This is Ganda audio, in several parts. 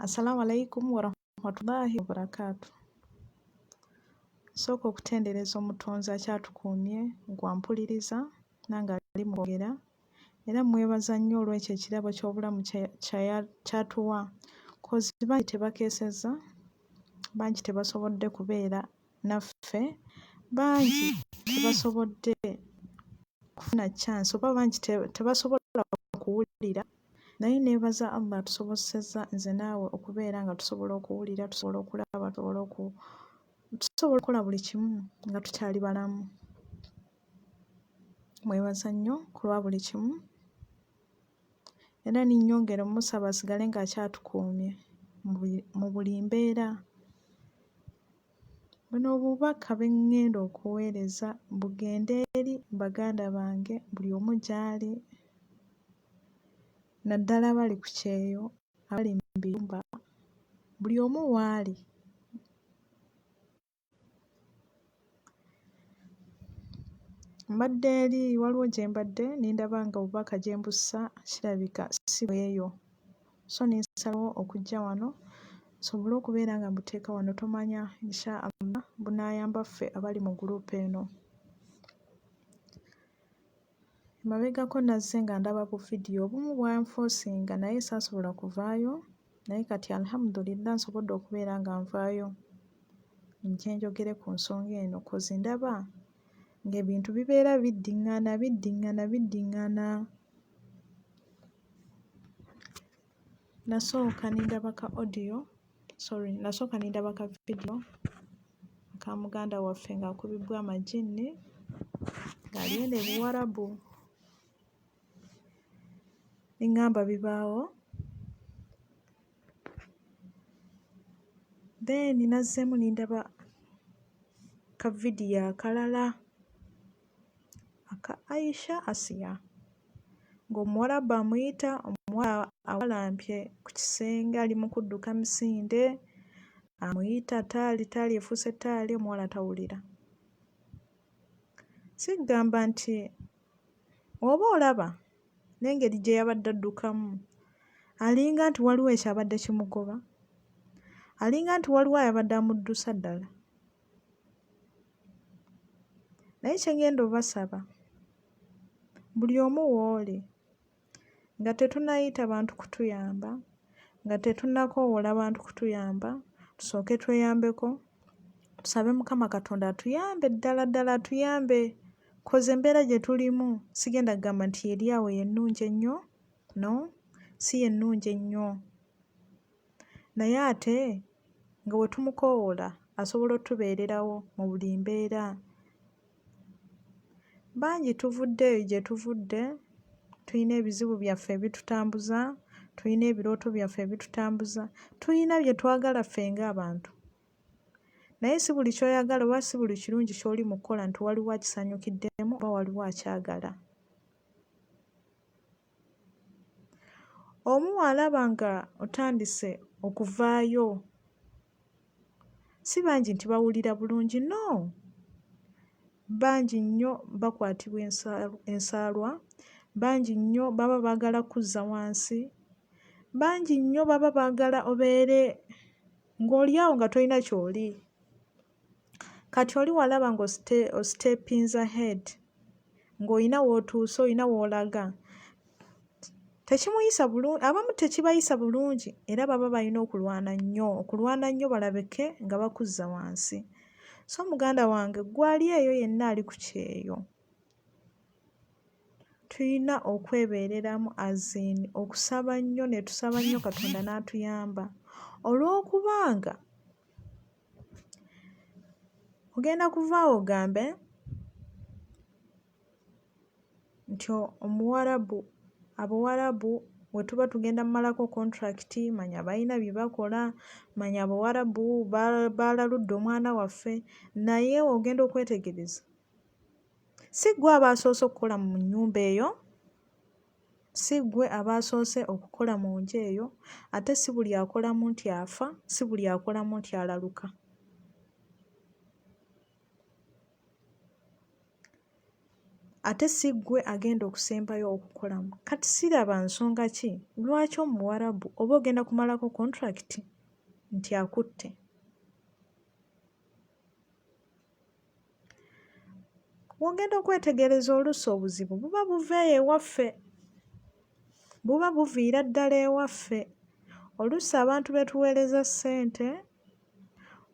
Assalamu alaikum warahmatullahi wabarakatuh. Sooka okutendereza omutonzi akyatukuumye gwa mpuliriza nange ali mu kwogera era mwebaza nnyo olw'ekyo ekirabo ky'obulamu kyatuwa kozi bangi tebakeesezza, bangi tebasobodde kubeera naffe, bangi tebasobodde kufuna chance oba bangi tebasobola kuwulira. Naye neebaza Allah atusobozesezza nze naawe okubeera nga tusobola okuwulira, tusobola okulaba, tusobola okukola buli kimu nga tukyali balamu. Mwebaza nnyo ku lwa buli kimu era ninnyongera omusaba asigale ng'akyatukuumye mu buli mbeera. Buno obubaka bwe ŋŋenda okuweereza bugende eri baganda bange buli omu gy'ali, naddala abali ku kyeyo, abali mu biyumba, buli omu w'ali. Mbadde eri waliwo gye mbadde nindaba nga obubaka gye mbussa kirabika si bweyo, so ninsalawo okujja wano nsobole okubeera nga mbuteeka wano. Tomanya insha Allah bunaayamba ffe abali mu guruupu eno. Emabegako nazze nga ndaba bu vidiyo obumu bwanfoosinga naye saasobola kuvaayo, naye kati alhamdulillah nsobodde okubeera nga nvaayo nje njogere ku nsonga eno kozi ndaba ng'ebintu bibeera biddiŋŋana. Nasooka nindaba ka vidiyo ka muganda waffe ng'akubibbwa amajjini ng'ali eno e Buwarabu. Niŋŋamba bibaawo, then nazzeemu nindaba ka vidiyo akalala aka Aisha Asiya ng'Omuwarabu amuyita omuwala awalampye ku kisenge ali mu kudduka misinde, amuyita taali efuuse ttaali, omuwala tawulira. Sigamba nti oba olaba n'engeri gye yabadde addukamu alinga nti waliwo ekyabadde kimugoba, alinga nti waliwo ayabadde amuddusa ddala. Naye kye ngenda obasaba buli omu w'oli nga tetunnayita bantu kutuyamba, nga tetunnakoowoola bantu kutuyamba, tusooke tweyambeko, tusabe Mukama Katonda atuyambe ddala atuyambe kozi embeera gye tulimu sigenda kugamba nti eri awo yennungi ennyo, no, si yennungi ennyo, naye ate nga bwe tumukoowoola asobola otubeererawo mu buli mbeera. Bangi tuvudde eyo gye tuvudde, tulina ebizibu byaffe ebitutambuza, tulina ebirooto byaffe ebitutambuza, tulina bye twagala ffe ng'abantu. Naye si buli ky'oyagala oba si buli kirungi ky'oli mu kukola nti waliwo akisanyukiddemu oba waliwo akyagala. Omu alaba nga otandise okuvaayo, si bangi nti bawulira bulungi, no, bangi nnyo bakwatibwa ensaalwa, bangi nnyo baba baagala kuzza wansi, bangi nnyo baba baagala obeere ng'oli awo nga tolina ky'oli. Kati oli walaba ng'ostepinze ahead, ng'olina w'otuuse, olina w'olaga, tekimuyisa bulungi, abamu tekibayisa bulungi era baba balina okulwana nnyo balabike nga bakuzza wansi. So muganda wange gwali eyo yenna ali ku kyeyo, tulina okwebeereramu okusaba nnyo ne tusaba nnyo Katonda n'atuyamba olw'okubanga ogenda kuvaawo ogambe nti Abuwarabu bwe tuba tugenda mmalako contract, manya balina bye bakola, manya Abuwarabu baalaludde omwana waffe, naye ogenda okwetegereza si ggwe aba asoose okukola mu nnyumba eyo, si ggwe aba asoose okukola mu nju eyo, ate si buli akolamu nti afa, si buli akolamu nti alaluka. ate si ggwe agenda okusembayo okukolamu. Kati siraba nsonga ki lwaki Omuwarabu oba ogenda kumalako contract nti akutte. Wogenda okwetegereza oluusi obuzibu buba buveeyo ewaffe, buba buviira ddala ewaffe. Oluusi abantu betuweereza ssente,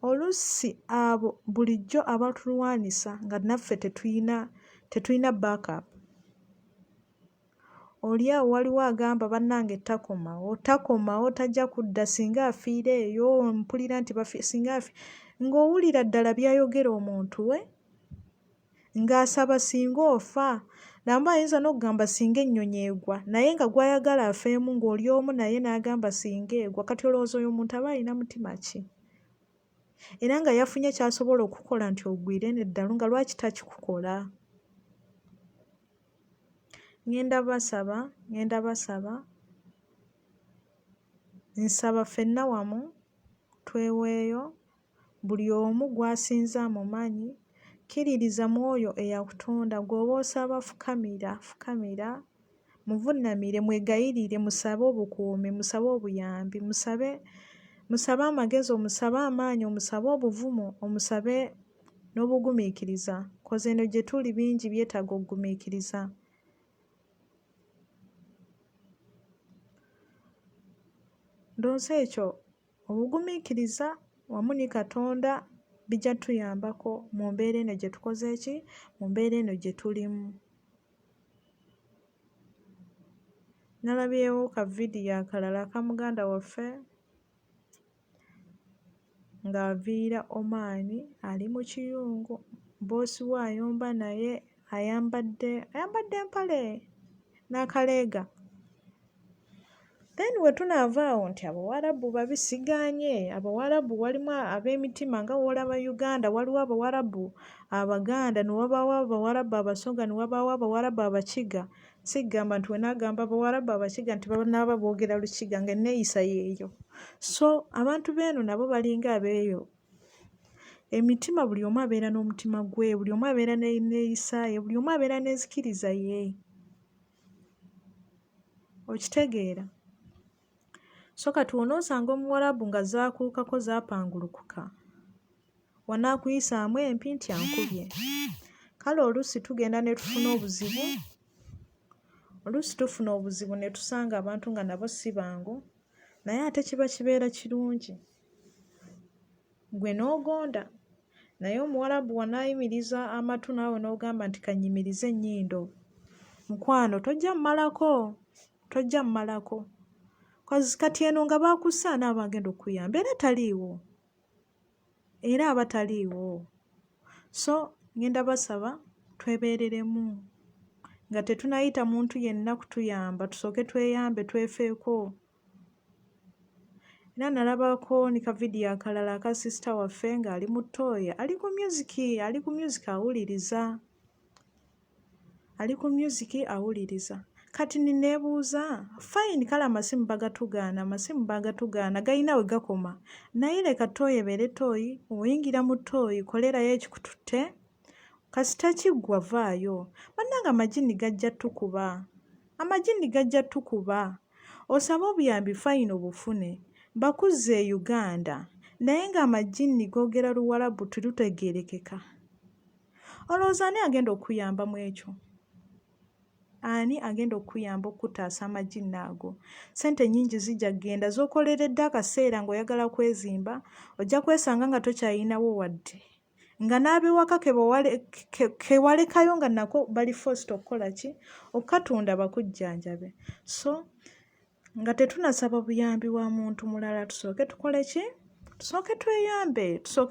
oluusi abo bulijjo abatulwanisa nga naffe tetuyina backup. Oli awo waliwo agamba bannange takomawo tajja kudda singa afiira eyo, mpulira nti singa ng'owulira ddala by'ayogera omuntu we, ng'asaba singa ofa. Namba ayinza n'okugamba singa ennyonyi egwa naye nga gw'ayagala afeemu ng'oli omu naye n'agamba singa egwa. Kati olowooza oyo omuntu aba alina mutima ki? Era nga yafunye ky'asobola okukola nti ogwire n'eddalu, nga lwaki takikukola? Ngenda basaba nsaba ffenna wamu tweweeyo, buli omu gw'asinza amumanyi. Kkiririza mu oyo eyakutonda. Gw'oba osaba fukamira, muvunnamire, mwegayirire, musabe obukuumi, musabe obuyambi, musabe amagezi, omusabe amaanyi, omusabe obuvumu, omusabe n'obugumiikiriza. Koze eno gye tuli bingi byetaaga okugumiikiriza. Ndowooza ekyo obugumiikiriza wamu ne Katonda bijja tuyambako mu mbeera eno gye tukoze ki? Mu mbeera eno gye tulimu. Nalabyewo ka vidiyo akalala ka muganda waffe ng'aviira Omaani, ali mu kiyungu, boosi we ayomba naye ayambadde empale n'akaleega. Then we tunaavaawo nti Abawarabu babisigaanye, Abawarabu walimu ab'emitima nga w'olaba Uganda, waliwo Abawarabu Abaganda, ne wabaawo Abawarabu Abasoga, ne wabaawo Abawarabu Abakiga. Sigamba nti we naagamba Abawarabu Abakiga nti banaaba boogera Lukiga, nga enneeyisa yeeyo. So abantu b'eno nabo balinga abeeyo. Emitima buli omu abeera n'omutima gwe, buli omu abeera n'enneeyisa ye, buli omu abeera n'enzikiriza ye. Okitegeera? So kati onoosanga Omuwarabu nga zaakuukako zaapangulukuka, wanaakuyisaamu empi nti ankubye. Kale oluusi tugenda ne tufuna obuzibu, ne tusanga abantu nga nabo si bangu, naye ate kibeera kirungi. Gwe n'ogonda, naye Omuwarabu wanaayimiriza amatu naawe n'ogamba nti kannyimirize ennyindo, mukwano tojja mmalako. Kati eno nga baakussa naabo agenda okuyamba era aba taliiwo. So ngenda basaba twebeereremu, nga tetunayita muntu yenna kutuyamba, tusooke tweyambe, twefeeko. Era nalabako ne ka vidiyo akalala aka sisita waffe ng'ali mu ttooya, ali ku music awuliriza. Kati neebuuza, fine kale amasimu bagatugaana, galina we gakoma, naye leka ttooyi ebeere ttooyi. Oyingira mu ttooyi, kolerayo ekikututte, kasita kiggwa vaayo. Bannange amagini gajja tukuba. Osaba obuyambi fine obufune, bakuzze e Uganda, naye ng'amagini googera Luwarabu terutegeerekeka. Olowooza ani agenda okuyamba mu ekyo? Ani agenda okuyamba okutaasa amagini ago? Ssente nnyingi zijja kgenda z'okoleredde akaseera ng'oyagala kwezimba, ojja kwesanga nga tokyayinawo wadde, nga n'ab'ewaka ke walekayo nga nako bali forced okukola ki? Okukatunda bakujjanjabe. So nga tetunasaba buyambi wa muntu mulala, tusooke tukole ki? Tusooke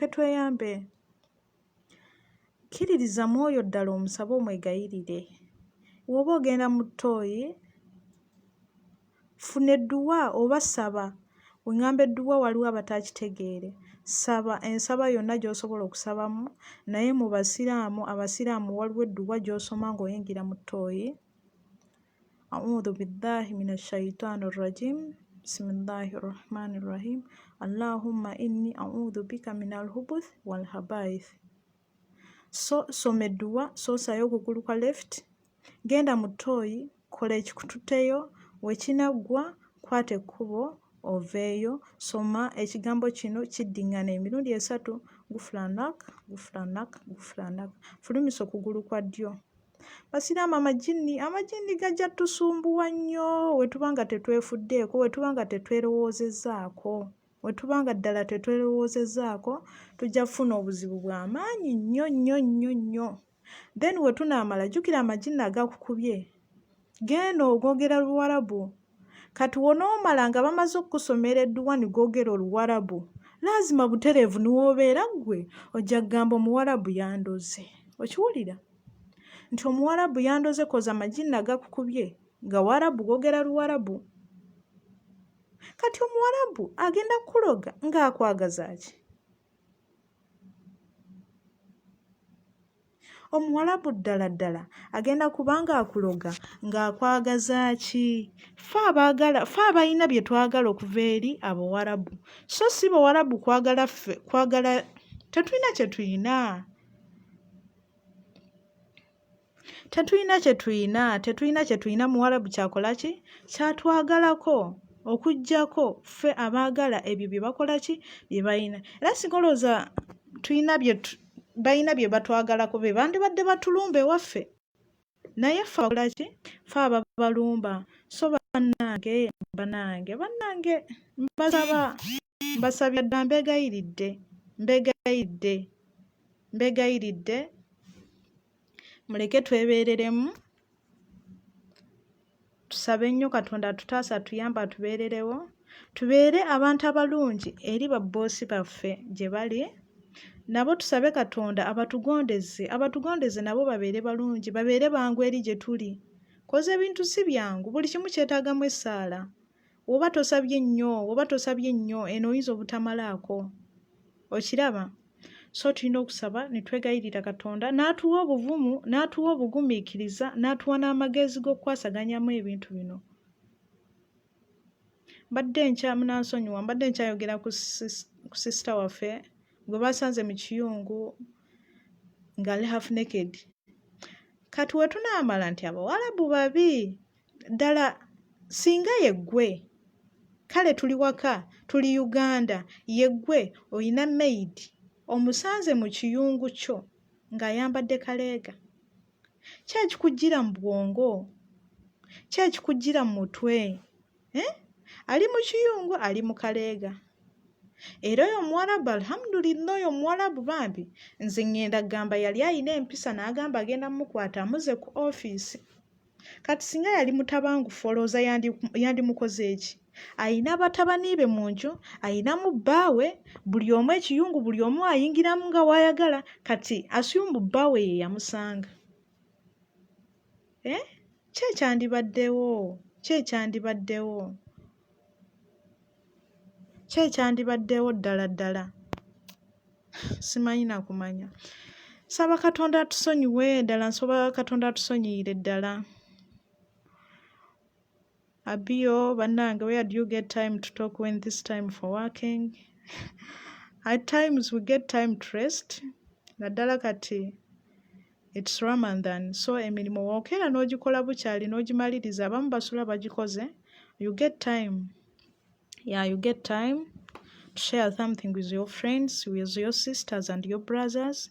tweyambe. Kkiririza mu oyo ddala omusabe omwegayirire. Bw'oba ogenda mu ttooyi, funa edduwa oba saba. We ŋŋamba edduwa waliwo abatakitegeere. Saba ensaba yonna gy'osobola okusabamu, naye mu Abasiraamu waliwo edduwa gy'osoma ng'oyingira mu ttooyi. A'udhu billahi minash shaitaani rrajim. Bismillahir rahmanir rahim. Allahumma inni a'udhu bika minal hubuth wal habaith. someddwa soosayo okugulu kwa left, genda mu ttooyi, kola ekikututeyo, wekinaggwa kwata ekkubo oveeyo, soma ekigambo kino kiddingana emirundi 3, gufulanak, fulumisa okugulu kwa ddyo. Basiraamu amajini gajja tusumbuwa nnyo wetubanga tetwefuddeeko, wetubanga tetwerowoozezaako. Wetubanga ddala tetwerowoozezaako tujja kufuna obuzibu bw'amaanyi nnyo. Then wetunaamala jjukira amajini agakukubye, genda ogwogera Luwarabu. Kati wonoomala nga bamaze okukusomera edduwani googera Oluwarabu, laazima butereevu niwoobeera ggwe ojja kugamba Omuwarabu yandoze. Okiwulira? Nti Omuwarabu yandoze koza amajini agakukubye nga Warabu googera Luwarabu. Kati Omuwarabu agenda kuloga ng'akwagaza ki? Omuwarabu ddala agenda kubanga akuloga ng'akwagaza ki? Ffe abalina bye twagala okuva eri Abawarabu, so si Bawarabu kwagala ffe, kwagala tetulina kye tulina. Tetulina kye tulina Muwarabu kyakola ki? Kyatwagalako okuggyako ffe abaagala ebyo bye bakola ki? Bye balina. Era singa olowooza tulina balina bye batwagalako be bandibadde batulumba ewaffe. Naye ffe abakola ki? Ffe ababalumba. So bannange mbasabye dda mbeegayiridde muleke twebeereremu, tusabe nnyo Katonda atutaasa atuyamba atubeererewo, tubeere abantu abalungi eri babboosi baffe gye bali, nabo tusabe Katonda abatugondeze nabo babeere balungi, babeere bangu eri gye tuli. Koza ebintu si byangu, buli kimu kyetaagamu essaala. Oba tosabye nnyo eno oyinza obutamalaako. Okiraba? So tulina okusaba ne twegayirira Katonda n'atuwa obuvumu, n'atuwa obugumiikiriza, n'atuwa n'amagezi g'okukwasaganyamu ebintu bino. Mbadde nkyayogera ku sisita waffe gwe basanze mu kiyungu ng'ali half naked. Kati we tunaamala nti Abawarabu babi ddala, singa yeggwe kale tuli waka, tuli Uganda, yeggwe oyina maid omusanze mu kiyungu kyo ng'ayambadde kaleega, ki ekikujjira mu bwongo? Ki ekikujjira mu mutwe? Ali mu kiyungu, ali mu kaleega. Era oyo Omuwarabu, alhamdulillah, oyo Omuwarabu bambi nze ngenda gamba yali ayina empisa n'agamba agenda mukwata amuze ku ofiisi. Kati singa yali mutabangufu olowooza yandimukoze eki? Ayina batabani be mu nju, ayinamu bbaawe, buli omu ekiyungu, buli omu ayingiramu nga w'ayagala. Kati assume bbaawe ye yamusanga. Ki ekyandibaddewo ddala simanyi na kumanya. Saba Katonda atusonyiwe ddala, nsoba Katonda atusonyiire ddala. Abiyo bannange, where do you get time to talk when this time for working? At times we get time to rest. Naddala kati it's Ramadan, so emirimu wookera n'ogikola bukyali n'ogimaliriza, abamu basula bagikoze. You get time. Yeah, you get time to share something with your friends, with your sisters and your brothers.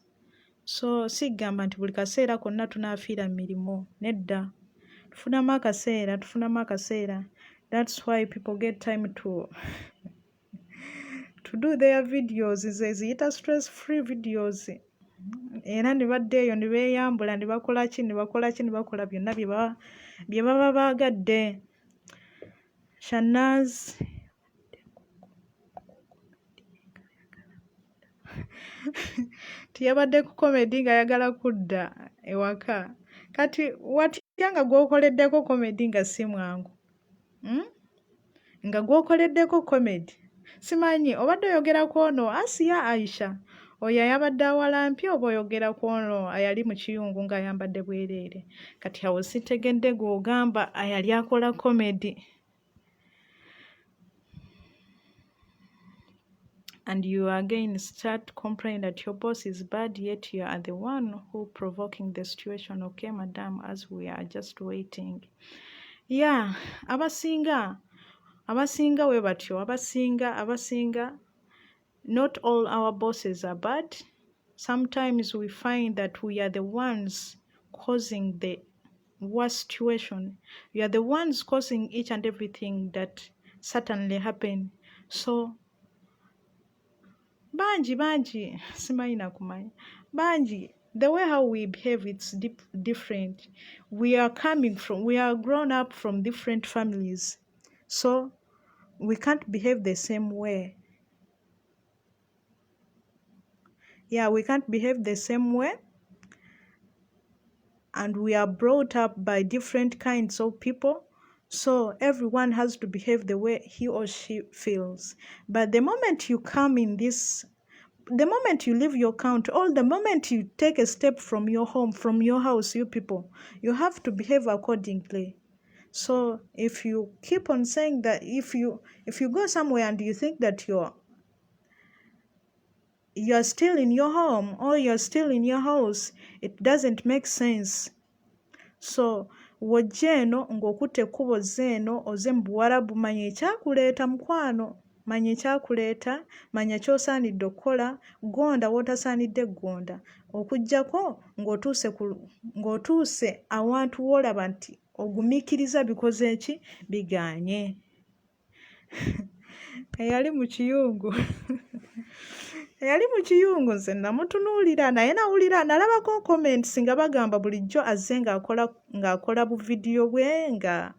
So sigamba nti buli kaseera konna tunaafiira mu mirimu. Nedda. Tufunamu akaseera. That's why people get time to do their videos. Ziyita stress-free videos. Era ne baddeeyo ne beeyambula ne bakola byonna bye baba baagadde. Shanaz tiyabadde ku comedy ng'ayagala kudda ewaka. Kati watya nga gw'okoleddeko comedy nga si mwangu? Nga gw'okoleddeko comedy simanyi obadde oyogera ku ono Asiya Aisha, oyo ayabadde awalampye, oba oyogera ku ono ayali mu kiyungu ng'ayambadde bwereere? Kati awo sitegedde gw'ogamba ayali akola comedy. and you again start complaining that your boss is bad, yet you are the one who provoking the situation. Okay, madam, as we are just waiting. Yeah, abasinga we batyo, abasinga, not all our bosses are bad. Sometimes we find that we are the ones causing the worst situation. We are the ones causing each and everything that certainly happen. So banji simanyi nakumanya banji, the way how we behave, it's different. We are grown up from different families, so we can't behave the same way. Yeah, we can't behave the same way, and we are brought up by different kinds of people, so everyone has to behave the way he or she feels. But the moment you come in this, the moment you leave your country, or the moment you take a step from your home, from your house, you people, you have to behave accordingly. So if you keep on saying that, if you go somewhere and you think that you're still in your home or you're still in your house, it doesn't make sense. So wojja eno ng'okutte ekkubo z'eno oze mu Buwarabu, manya ekyakuleeta mukwano, manya ekyakuleeta, manya ky'osaanidde okukola, gonda w'otasaanidde gonda, okuggyako ng'otuuse awantu w'olaba nti ogumiikiriza bikoze eki, bigaanye. Eyali mu kiyungu nze namutunuulira, naye nawulira, nalabako comments nga bagamba bulijjo azze ng'akola bu vidiyo bwe, nga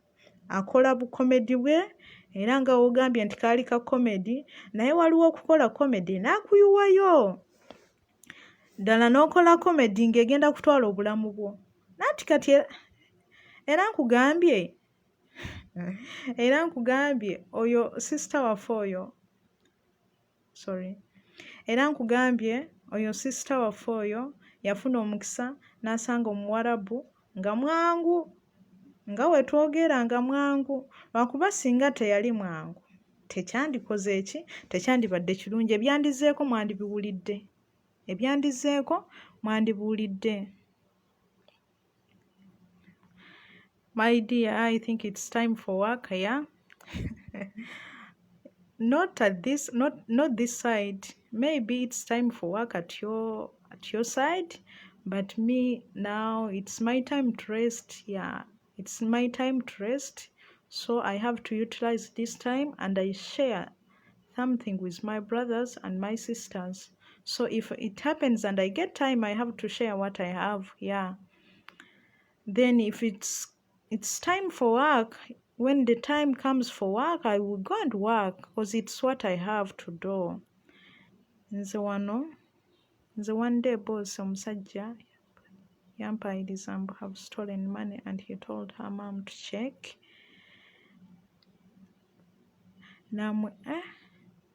akola bu komedi bwe, era nga wogambye nti kaali ka komedi, naye waliwo okukola komedi n'akuyuwayo ddala, n'okola komedi ng'egenda kutwala obulamu bwo. Nanti kati era nkugambye oyo sister waffe oyo, oyo sister waffe oyo yafuna omukisa n'asanga Omuwarabu nga mwangu, nga we twogera nga mwangu, lwakuba singa teyali mwangu tekyandikoze eki, tekyandibadde kirungi. Ebyandizeeko mwandibuulidde. My dear, I think it's time for work, yeah? Not this side. Maybe it's time for work at your side, but me now it's my time to rest. Yeah, it's my time to rest. So I have to utilize this time, and I share something with my brothers and my sisters. So if it happens and I get time, I have to share what I have. Yeah. Then if it's time for work, when the time comes for work, I will go and work because it's what I have to do. Nze one day boss omusajja yampayiriza mbu have stolen money, and he told her mom to check.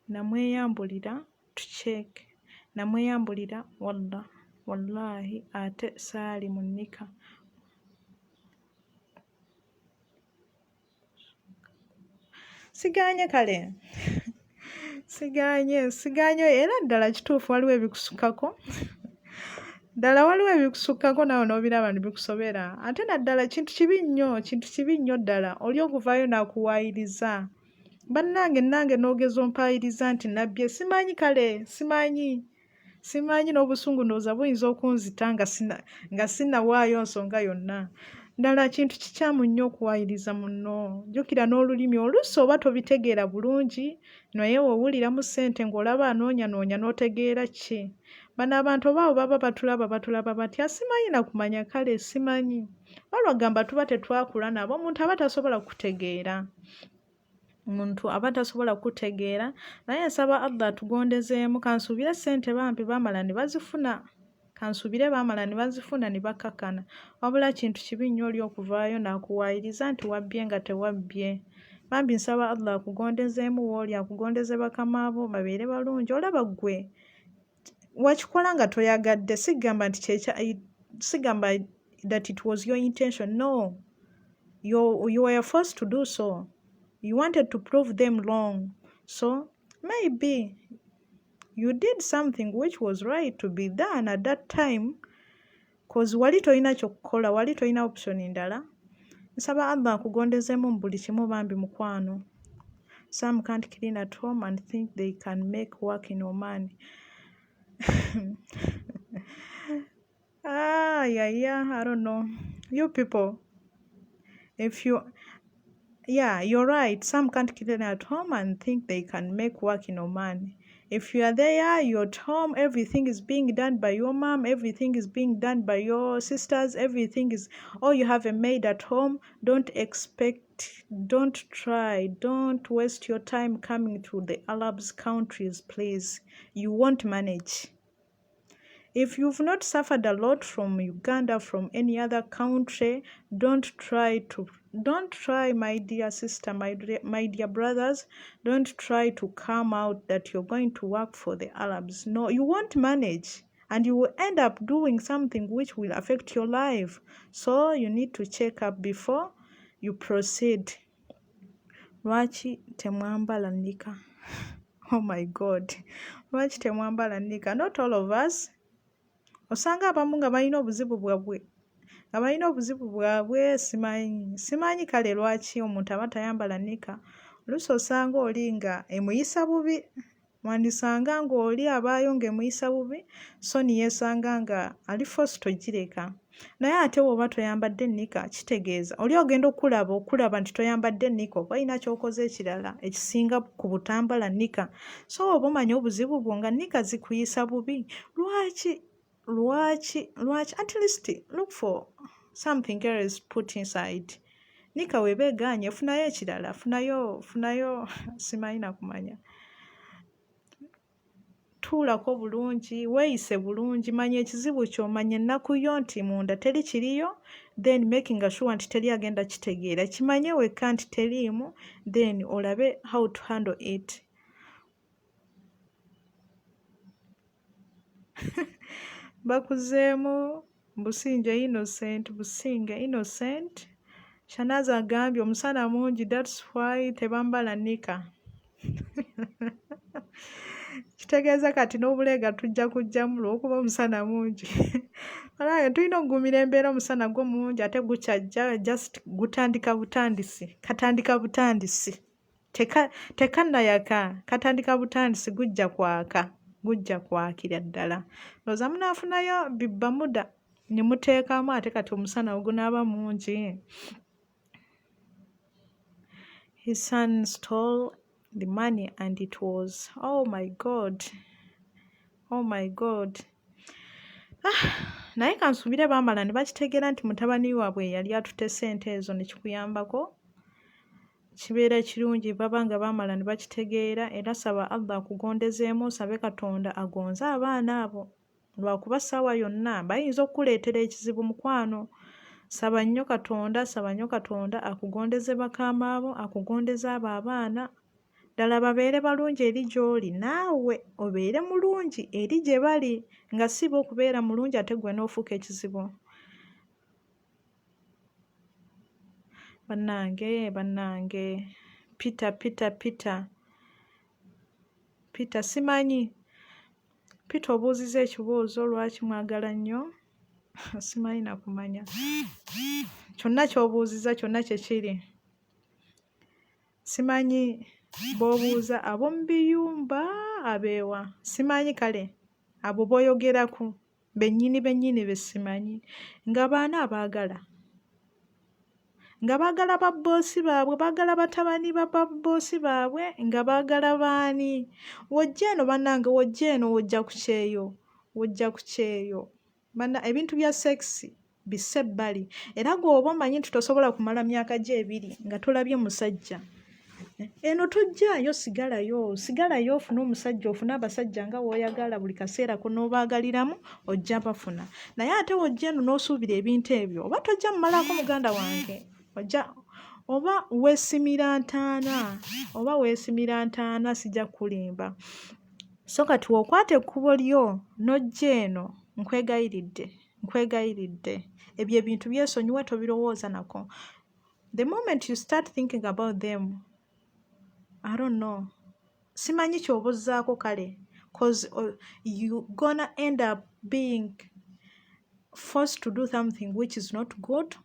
Namweyambulira to check. Namweyambulira wallahi ate saali munika. Siganye kale. Siganye era ddala kituufu waliwo ebikusukkako. Ddala waliwo ebikusukkako nawe n'obiraba ne bikusobera. Ate naddala kintu kibi nnyo ddala oli okuvaayo n'akuwaayiriza. Bannange nange n'ogeza ompayiriza nti nabbye, simanyi n'obusungu ndowooza buyinza okunzita nga sinnawaayo nsonga yonna. Ddala kintu kikyamu nnyo okuwaayiriza munno. Jjukira n'olulimi oluusi oba tobitegeera bulungi, naye wowuliramu ssente ng'olaba anoonya n'otegeera ki. Bano abantu obaabo baba batulaba batya, simanyi nakumanya, kale simanyi. Olwagamba tuba tetwakula nabo, omuntu aba tasobola kutegeera. Naye nsaba Allah atugondezeemu, kansuubire ssente bambi baamala ne bazifuna. Ne bakkakkana. Wabula kintu kibi nnyo oli okuvaayo n'akuwaayiriza nti wabbye nga tewabbye. Bambi nsaba Allah akugondezeemu w'oli, akugondeze bakama abo babeere balungi. Olaba ggwe wakikola nga toyagadde, sigamba that it was your intention. No, you were forced to do so. You wanted to prove them wrong. So maybe You did something which was right to be done at that time, cause wali tolina kyokkola, wali tolina option ndala. Nsaba Allah akugondezemu mu buli kimu bambi mukwano. Some can't clean at home and think they can make work in Oman. I don't know. You people, if you, you're right. Some can't clean at home and think they can make work in Oman. If you are there, you're at home, everything is being done by your mom, everything is being done by your sisters, everything is, you have a maid at home. Don't try, don't waste your time coming to the Arabs countries, please. You won't manage. If you've not suffered a lot from Uganda, from any other country, don't try, my dear sister, my dear brothers, don't try to come out that you're going to work for the Arabs. No, you won't manage, and you will end up doing something which will affect your life. So you need to check up before you proceed. Lwaki temwambala nika? Oh my God. Lwaki temwambala nika? Not all of us. Osanga abamu nga balina obuzibu bwabwe, simanyi kale lwaki omuntu aba tayambala nika. Oluusi osanga oli nga emuyisa bubi, wandisanga ng'oli abaayo ng'emuyisa bubi, so niyeesanga nga ali forced togireka. Naye ate bw'oba toyambadde nika, kitegeeza oli ogenda okulaba nti toyambadde nika, oba olina ky'okoze ekirala ekisinga ku butambala nika. So oba omanyi obuzibu bwo nga nika zikuyisa bubi, lwaki? At least look for something else put inside. Nika weba eganye, funayo ekirala, funayo simanyi na kumanya. Tuulako bulungi, weeyise bulungi, manya ekizibu kyo, manya ennaku yo nti munda teri kiriyo, then making sure nti teri agenda kitegeera. Kimanye wekka nti teriimu, then olabe how to handle it. Bakuzeemu Businge Innocent. Shanaza agambye omusana mungi, that's why tebambala nika. Kitegeeza kati n'obulega tujja kujjamu lw'okuba omusana mungi. Alaye tulina okugumira embeera omusana gwo mungi ate gukyajja, just gutandika butandisi. Katandika butandisi. Tekannayaka. Katandika butandisi gujja kwakira ddala. Looza munaafunayo bibba muda ne muteekamu ate kati omusana ogunaaba mungi. His son stole the money and it was, oh my God. Naye kansuubire bambala ne bakitegeera nti mutabani waabwe yali atute ssente ezo ne kikuyambako. Kibeera kirungi baba nga bamala ne bakitegeera, era saba Allah akugondezeemu, sabe Katonda agonze abaana abo. Lwakuba ssaawa yonna bayinza okukuleetera ekizibu mukwano. Saba nnyo Katonda akugondeze bakaama abo, akugondeze abo abaana. Ddala babeere balungi eri gy'oli, naawe obeere mulungi eri gye bali, nga si bo okubeera mulungi ate gwe n'ofuuka ekizibu. Bannange, Peter simanyi. Peter obuuziza ekibuuzo lwaki mwagala nnyo? Simanyi na kumanya. Kyonna ky'obuuziza kyonna kye kiri. Simanyi b'obuuza ab'omu biyumba abeewa. Simanyi kale abo b'oyogeraku bennyini be simanyi. Nga baana abaagala. Nga baagala ba boosi baabwe, baagala batabani ba boosi baabwe, nga baagala baani. Wojja eno bannange, wojja ku kyeyo. Ebintu bya sexy bisse ebbali. Era gw'oba omanyi nti tosobola kumala myaka gye 2 nga tolabye musajja. Eno tojjaayo, sigalayo ofune omusajja, ofune abasajja nga w'oyagala buli kaseera konoobagaliramu, ojja bafuna. Naye ate wojja eno n'osuubira ebintu ebyo, oba tojja mumalako muganda wange. Oba weesimira ntaana sijja kulimba. So kati wokwata ekkubo lyo n'ojja eno, nkwegayiridde. Ebyo ebintu byesonyiwe tobirowooza nako. The moment you start thinking about them, I don't know. Simanyi ky'obozzaako kale. because you're gonna end up being forced to do something which is not good,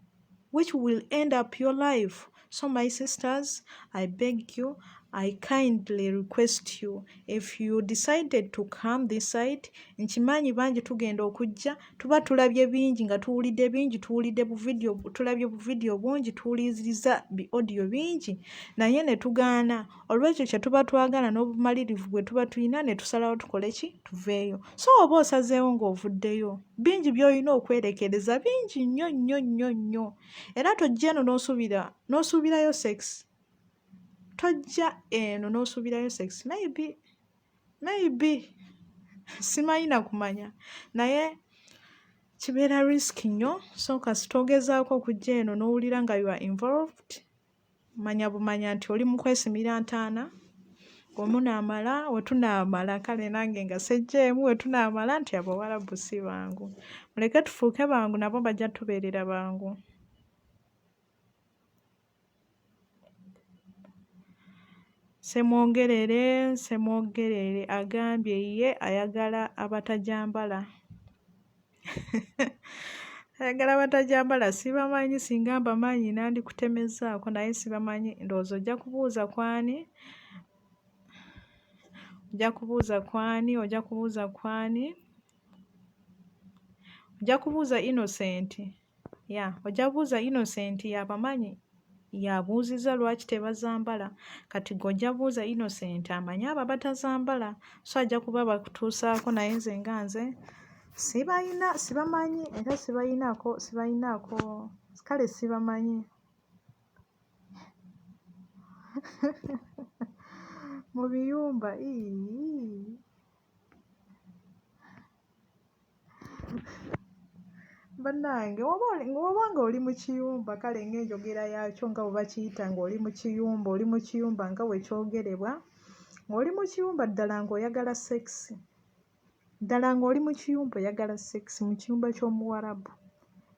which will end up your life. So my sisters, I beg you, I kindly request you, if you decided to come this side, nkimanyi bangi tugenda okujja, tuba tulabye bingi nga tuwulidde bingi, tuwulidde tulabye bu video bungi, tuwuliriza bi audio bingi, naye ne tugaana. Olwekyo kye tuba twagala n'obumalirivu bwe tuba tulina ne tusalawo tukole ki? Tuveeyo. So oba osazeewo ng'ovuddeyo, bingi by'olina okwerekereza, bingi nnyo nnyo nnyo nnyo. Era tojja eno n'osuubirayo sex. Tojja eno n'osuubirayo sex. Maybe simanyi na kumanya, naye kibeera risk nnyo. So kasita ogezaako okujja eno n'owulira nga you are involved, manya bumanya nti oli mu kwesimira ntaana. Omunaamala we tunaamala, kale nange nga sejjeemu we tunaamala nti abawarabu si bangu. Muleke tufuuke bangu, nabo bajja tubeerera bangu. Semwogerere agambye ye ayagala abatajambala. Ayagala abatajambala, sibamanyi, singa mbamanyi nandikutemezaako, naye sibamanyi. Ndowooza ojja kubuuza kwani? Ojja kubuuza Innocent. Ojja kubuuza Innocent yabamanyi. Yabuuziza lwaki tebazambala. Kati gojja buuza Innocent amanyi abo abatazambala. So ajja kuba bakutuusaako, naye nze nga nze sibamanyi era sibayinaako kale sibamanyi. Mu biyumba bannange, oba nga oli mu kiyumba, kale ng'enjogera yakyo nga bwe bakiyita, ng'oli mu kiyumba nga bwe kyogerebwa, ng'oli mu kiyumba ddala ng'oyagala sex, ddala ng'oli mu kiyumba oyagala sex, mu kiyumba ky'Omuwarabu,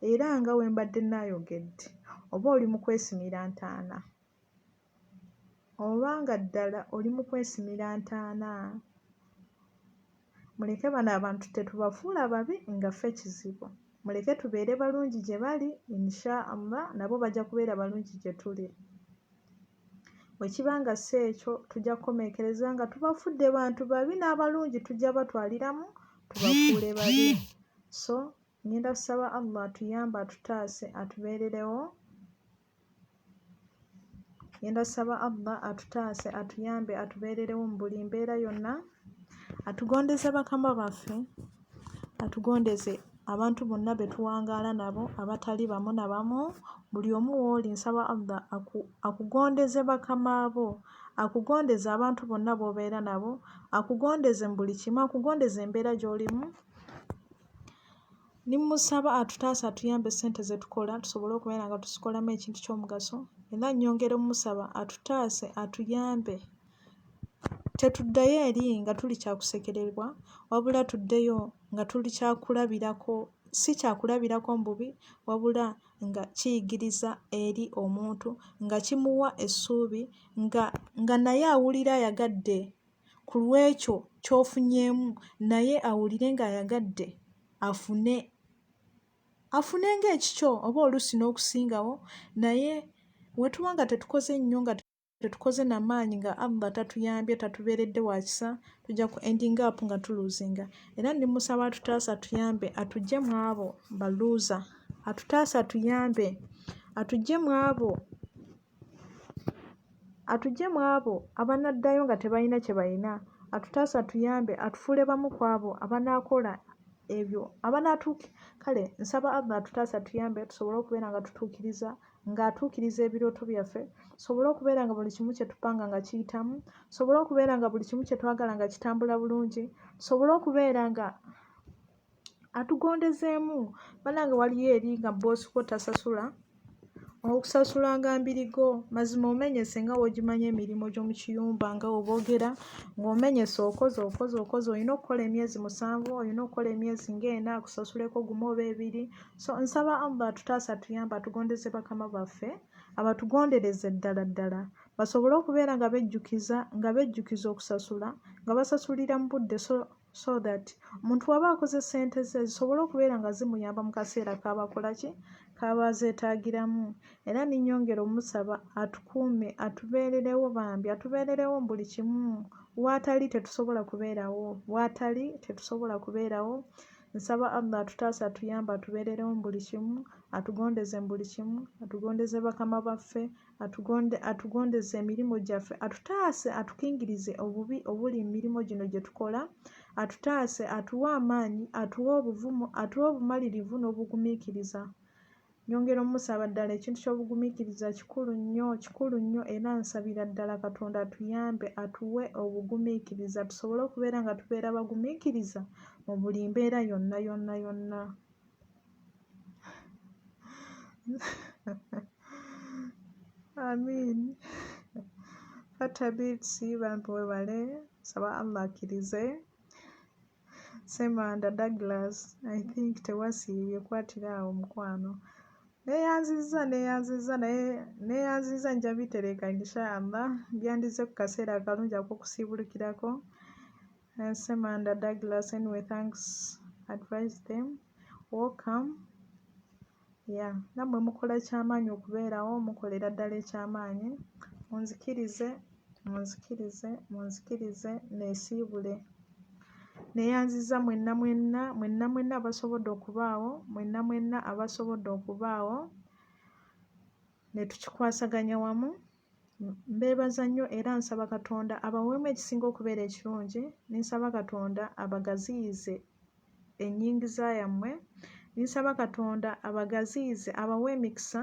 era nga we mbadde naayogedde, oba oli mu kwesimira ntaana, oba nga ddala oli mu kwesimira ntaana, muleke bano abantu tetubafuula babi nga ffe kizibu. Muleke tubeere balungi gye bali, inshallah nabo bajja kubeera balungi gye tuli. Bwe kiba nga si ekyo, tujja kukomekereza nga tubafudde bantu babi, n'abalungi tujja batwaliramu tubafuule babi. So ngenda kusaba Allah atuyambe, atutaase, atubeererewo. Ngenda kusaba Allah atutaase, atuyambe, atubeererewo mu buli mbeera yonna. Atugondeze bakama baffe, atugondeze abantu bonna be tuwangaala nabo, abatali bamu na bamu. Buli omu w'oli nsaba Allah akugondeze bakama abo, akugondeze abantu bonna b'obeera nabo, akugondeze mu buli kimu, akugondeze embeera gy'olimu. Nimusaba atutaase, atuyambe ssente ze tukola tusobole okubeera nga tuzikolamu ekintu ky'omugaso. Era nnyongera omusaba atutaase, atuyambe tetuddayo eri nga tuli kyakusekererwa, wabula tuddeyo nga tuli kyakulabirako, si kyakulabirako mu bubi, wabula nga kiyigiriza eri omuntu, nga kimuwa essuubi, nga naye awulira ayagadde ku lw'ekyo ky'ofunyeemu, naye awulire ng'ayagadde afune ng'ekikyo oba oluusi n'okusingawo. Naye we tuba nga tetukoze nnyo, nga tetukoze na maanyi, nga Allah tatuyambye, tatubeeredde wa kisa, tujja ku ending up nga tuluuzinga. Era ndimusaba atutaase, atuyambe, atujje mu abo baluuza, atutaase, atuyambe, atujje mu abo abanaddayo nga tebalina kye balina, atutaase, atuyambe, atufuule bamu ku abo abanaakola ebyo kale nsaba Allah atutaase, atuyambe tusobole okubeera nga tutuukiriza, ng'atuukiriza ebirooto byaffe, tusobole okubeera nga buli kimu kye tupanga nga kiyitamu, tusobole okubeera nga buli kimu kye twagala nga kitambula bulungi, tusobole okubeera nga atugondezeemu. Bannange, waliyo eri nga boosi ko tasasula, okusasula nga mbirigo, mazima omenyese nga w'ogimanya emirimu gy'omu kiyumba, nga we boogera, ng'omenyese okoze, olina okukola emyezi 7, olina okukola emyezi nga 4, akusasuleko gumu oba 2. So nsaba Allah atutaase, atuyambe, atugondeze bakama baffe, abatugondereze ddala ddala, basobole okubeera nga bejjukiza okusasula nga basasulira mu budde so that omuntu waba akoze ssente ze zisobole okubeera nga zimuyamba mu kaseera kaba zeetaagiramu. Era ninyongera omusaba atukuume, atubeererewo bambi, atubeererewo mu buli kimu. W'atali tetusobola kubeerawo. Nsaba Allah atutaase, atuyambe, atubeererewo mu buli kimu, atugondeze mu buli kimu, atugondeze bakama baffe, atugondeze emirimu gyaffe, atutaase, atukingirize obubi obuli mu mirimu gino gye tukola, atutaase, atuwe amaanyi, atuwe obuvumu, atuwe obumalirivu n'obugumiikiriza. Nyongera omusaba ddala, ekintu ky'obugumiikiriza kikulu nnyo, era nsabira ddala Katonda atuyambe, atuwe obugumiikiriza tusobole okubeera nga tubeera bagumiikiriza mu buli mbeera yonna. Amiin. Fatabitsi bambi webale, nsaba Allah akkirize. Semanda Douglas, I think tewasiibye, kwatira awo mukwano. Neeyanziza nja bitereka inshallah, byandize ku kaseera akalungi ak'okusiibulukirako. Semanda Douglas, anyway, thanks, advise them, welcome. Yeah, nammwe mukola kyamaanyi okubeerawo, mukolera ddala ekyamaanyi. Munzikirize neesiibule. Neeyanziza mwenna abasobodde okubaawo, ne tukikwasaganya wamu. Mbeebaza nnyo era nsaba Katonda abaweemu ekisinga okubeera ekirungi. Ninsaba Katonda abagaziyize ennyingiza yammwe. Ninsaba Katonda abagaziyize, abawe emikisa.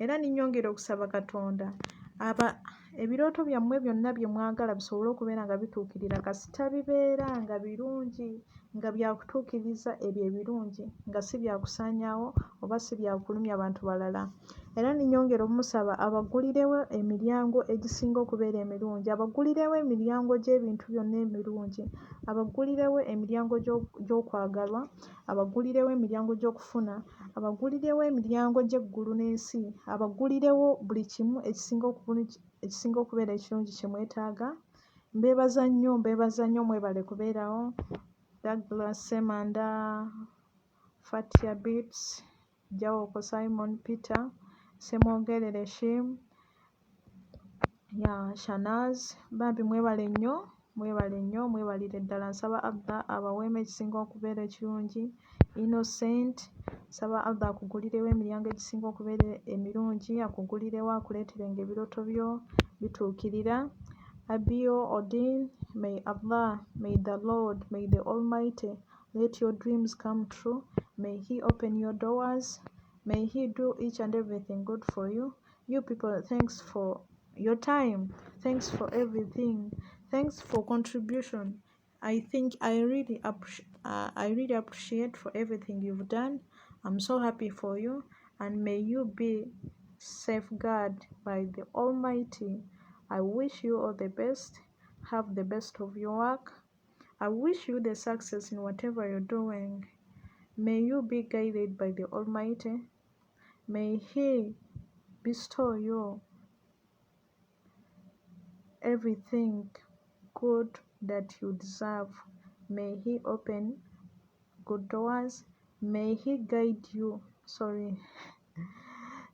Era ninyongera okusaba Katonda ebirooto byammwe byonna bye mwagala bisobole okubeera nga bituukirira, kasita bibeera nga birungi, nga byakutuukiriza ebyo ebirungi, nga si byakusaanyaawo oba si byakulumya bantu balala. Era ninyongera omusaba abagulirewo emiryango egisinga okubeera emirungi, abagulirewo emiryango gy'ebintu byonna emirungi, abagulirewo emiryango gy'okwagalwa, abagulirewo emiryango gy'okufuna, abagulirewo emiryango gy'eggulu n'ensi, abagulirewo buli kimu ekisinga okubeera ekirungi kye mwetaaga. Mbeebaza nnyo, mwebale kubeerawo. Douglas, Semanda, Fatia Bits, Jawoko, Simon, Peter, Semwogerere, Shim, Shanaz, bambi mwebale nnyo, mwebalire ddala. Nsaba Allah abaweemu ekisinga okubeera ekirungi. Innocent, nsaba Allah akugulirewo emiryango egisinga okubeera emirungi, akugulirewo, akuleeterenga ebirooto byo bituukirira. Abio Odin, may the Lord, may the Almighty let your dreams come true. May He open your doors. May He do each and everything good for you. You people, thanks for your time. Thanks for everything. Thanks for contribution. I really appreciate for everything you've done. I'm so happy for you, and may you be safeguarded by the Almighty. I wish you all the best. Have the best of your work. I wish you the success in whatever you're doing. May you be guided by the Almighty. May He bestow you everything good that you deserve. May He open good doors. May He guide you.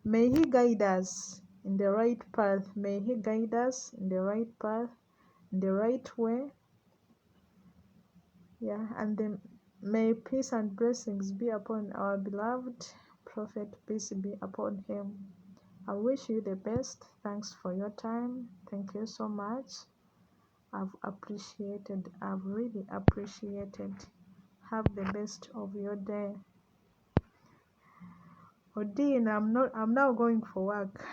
May He guide us in the right path. May He guide us in the right path, in the right way. Yeah, and then may peace and blessings be upon our beloved Prophet, peace be upon him. I wish you the best. Thanks for your time. Thank you so much. I've really appreciated. Have the best of your day. Odin, I'm now going for work.